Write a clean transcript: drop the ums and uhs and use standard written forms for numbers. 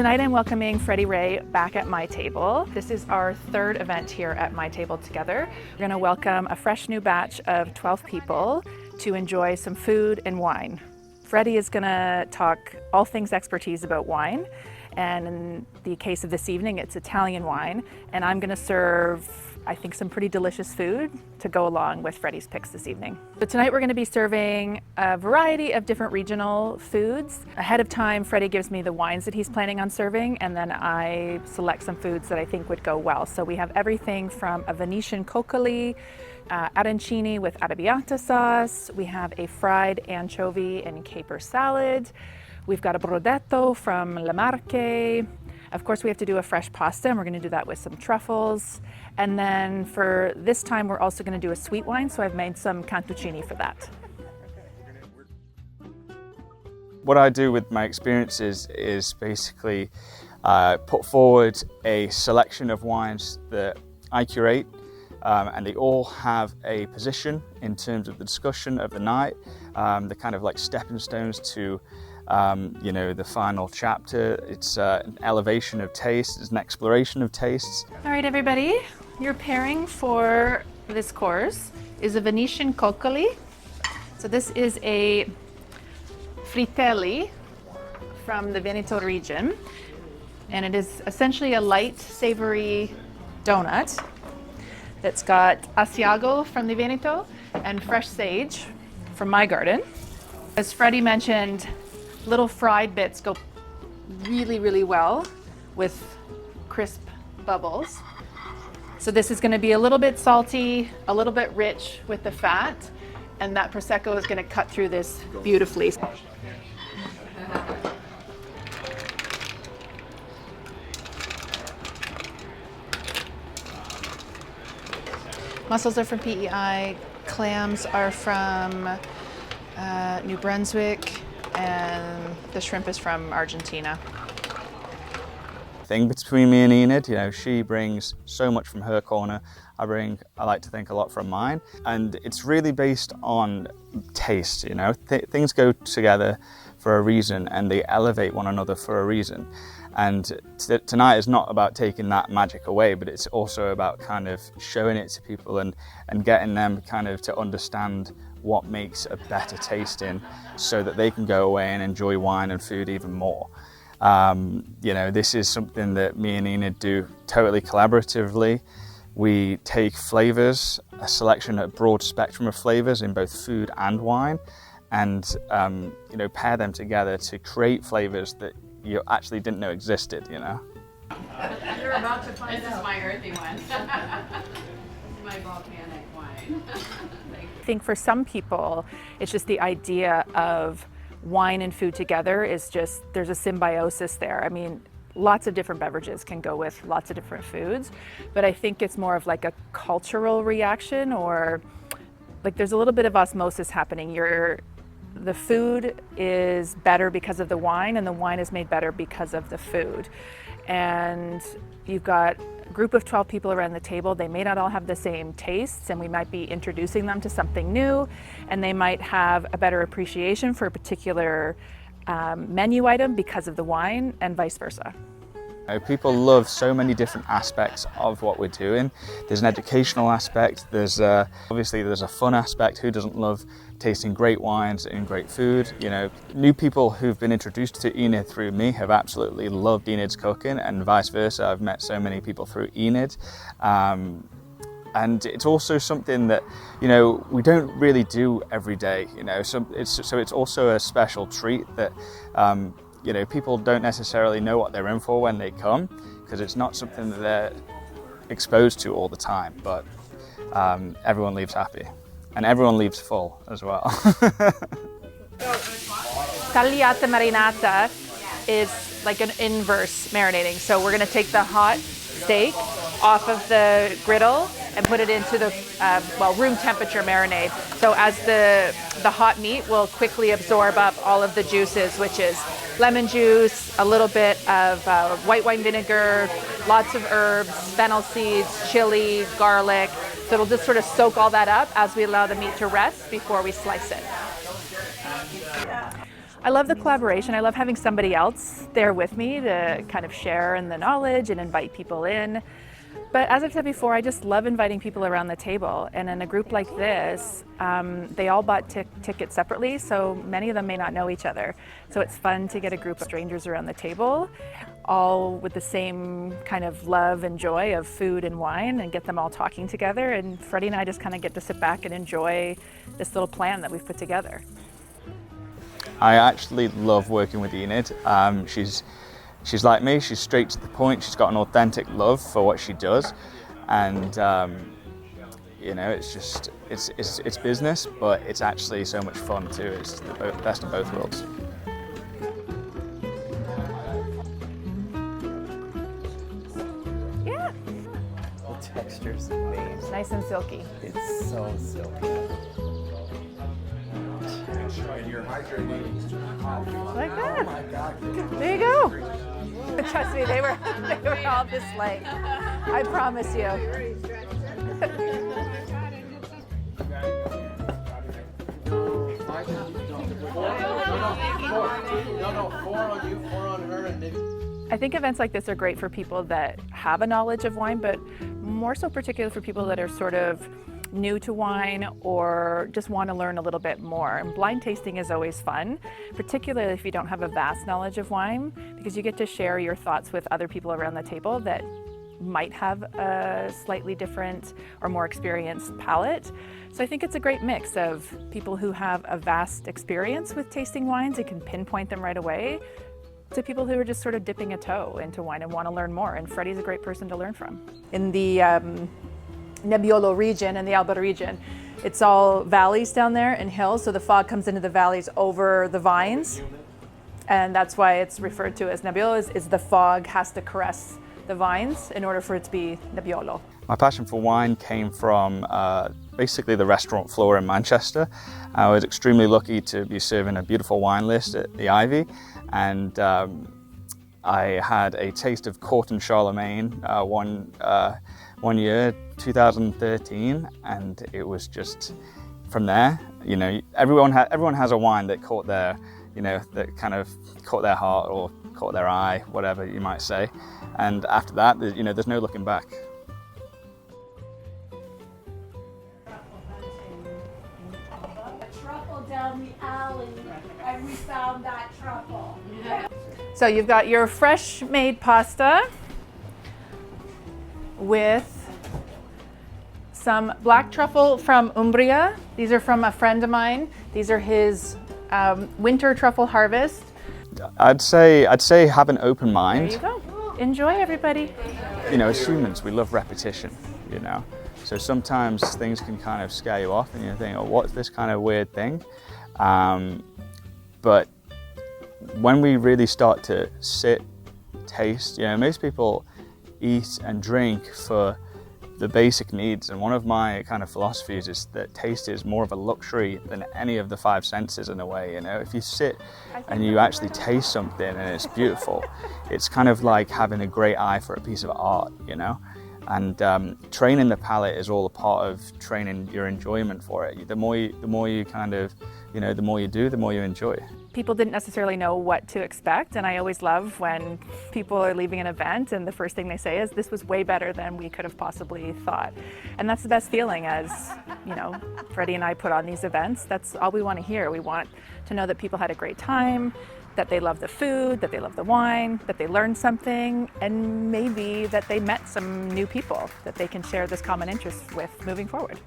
tonight I'm welcoming Freddie Rae back at My Table. This is our third event here at My Table together. We're going to welcome a fresh new batch of 12 people to enjoy some food and wine. Freddie is going to talk all things expertise about wine, and in the case of this evening it's Italian wine, and I'm going to serve I think some pretty delicious food to go along with Freddie's picks this evening. So tonight we're going to be serving a variety of different regional foods. Ahead of time, Freddie gives me the wines that he's planning on serving, and then I select some foods that I think would go well. So we have everything from a Venetian coccoli, arancini with arrabbiata sauce. We have a fried anchovy and caper salad. We've got a brodetto from Le Marche. Of course, we have to do a fresh pasta, and we're going to do that with some truffles. And then for this time, we're also going to do a sweet wine, so I've made some cantuccini for that. What I do with my experiences is basically put forward a selection of wines that I curate, and they all have a position in terms of the discussion of the night. They're kind of like stepping stones to the final chapter. It's an elevation of taste, it's an exploration of tastes. All right, everybody, your pairing for this course is a Venetian coccoli. So this is a fritelli from the Veneto region, and it is essentially a light, savory donut that's got Asiago from the Veneto and fresh sage from my garden. As Freddie mentioned, little fried bits go really, really well with crisp bubbles. So this is going to be a little bit salty, a little bit rich with the fat, and that Prosecco is going to cut through this beautifully. Mussels are from PEI, clams are from New Brunswick, and the shrimp is from Argentina. Thing between me and Enid, she brings so much from her corner. I like to think a lot from mine, and it's really based on taste. Things go together for a reason, and they elevate one another for a reason. And tonight is not about taking that magic away, but it's also about kind of showing it to people and getting them kind of to understand what makes a better tasting, so that they can go away and enjoy wine and food even more. This is something that me and Enid do totally collaboratively. We take flavors, a selection, a broad spectrum of flavors in both food and wine, and pair them together to create flavors that you actually didn't know existed. You're about to find out. This is my earthy one. My volcanic wine. I think for some people, it's just the idea of wine and food together is just, there's a symbiosis there. I mean, lots of different beverages can go with lots of different foods, but I think it's more of like a cultural reaction, or like there's a little bit of osmosis happening. The food is better because of the wine, and the wine is made better because of the food. And you've got a group of 12 people around the table. They may not all have the same tastes, and we might be introducing them to something new, and they might have a better appreciation for a particular menu item because of the wine, and vice versa. People love so many different aspects of what we're doing. There's an educational aspect, obviously there's a fun aspect. Who doesn't love tasting great wines and great food? New people who've been introduced to Enid through me have absolutely loved Enid's cooking, and vice versa. I've met so many people through Enid. And it's also something that, we don't really do every day, so it's also a special treat that, people don't necessarily know what they're in for when they come, because it's not something that they're exposed to all the time, but everyone leaves happy, and everyone leaves full as well. Tagliata marinata is like an inverse marinating. So we're going to take the hot steak off of the griddle and put it into the room temperature marinade. So as the hot meat will quickly absorb up all of the juices, which is lemon juice, a little bit of white wine vinegar, lots of herbs, fennel seeds, chili, garlic. So it'll just sort of soak all that up as we allow the meat to rest before we slice it. I love the collaboration. I love having somebody else there with me to kind of share in the knowledge and invite people in. But as I've said before, I just love inviting people around the table. And in a group like this, they all bought tickets separately, so many of them may not know each other. So it's fun to get a group of strangers around the table, all with the same kind of love and joy of food and wine, and get them all talking together. And Freddie and I just kind of get to sit back and enjoy this little plan that we've put together. I actually love working with Enid. She's like me, she's straight to the point, she's got an authentic love for what she does, and you know, it's just, it's business, but it's actually so much fun too. It's the best of both worlds. Yeah, The texture's amazing. it's nice and silky. It's so silky. Like that. There you go. Trust me, they were all this late. I promise you. I think events like this are great for people that have a knowledge of wine, but more so particularly for people that are sort of new to wine or just want to learn a little bit more. And blind tasting is always fun, particularly if you don't have a vast knowledge of wine, because you get to share your thoughts with other people around the table that might have a slightly different or more experienced palate. So I think it's a great mix of people who have a vast experience with tasting wines and can pinpoint them right away, to people who are just sort of dipping a toe into wine and want to learn more. And Freddie's a great person to learn from. In the Nebbiolo region and the Alba region, it's all valleys down there and hills, so the fog comes into the valleys over the vines, and that's why it's referred to as Nebbiolo, is the fog has to caress the vines in order for it to be Nebbiolo. My passion for wine came from basically the restaurant floor in Manchester. I was extremely lucky to be serving a beautiful wine list at the Ivy, and I had a taste of Court and Charlemagne one year, 2013, and it was just from there. You know, everyone has a wine that caught their, you know, that kind of caught their heart or caught their eye, whatever you might say. And after that, you know, there's no looking back. Truffle down the alley, and we found that truffle. So you've got your fresh made pasta with some black truffle from Umbria. These are from a friend of mine. These are his winter truffle harvest. I'd say have an open mind. There you go. Enjoy, everybody. You know, as humans, we love repetition, you know. So sometimes things can kind of scare you off and you think, oh, what's this kind of weird thing? But when we really start to sit, taste, you know, most people eat and drink for the basic needs, and one of my kind of philosophies is that taste is more of a luxury than any of the five senses in a way. You know, if you sit and you actually taste something and it's beautiful, it's kind of like having a great eye for a piece of art, you know. And training the palate is all a part of training your enjoyment for it. The more you kind of, you know, the more you do, the more you enjoy. People didn't necessarily know what to expect, and I always love when people are leaving an event and the first thing they say is, this was way better than we could have possibly thought. And that's the best feeling, as you know, Freddie and I put on these events. That's all we want to hear. We want to know that people had a great time, that they love the food, that they love the wine, that they learned something, and maybe that they met some new people that they can share this common interest with moving forward.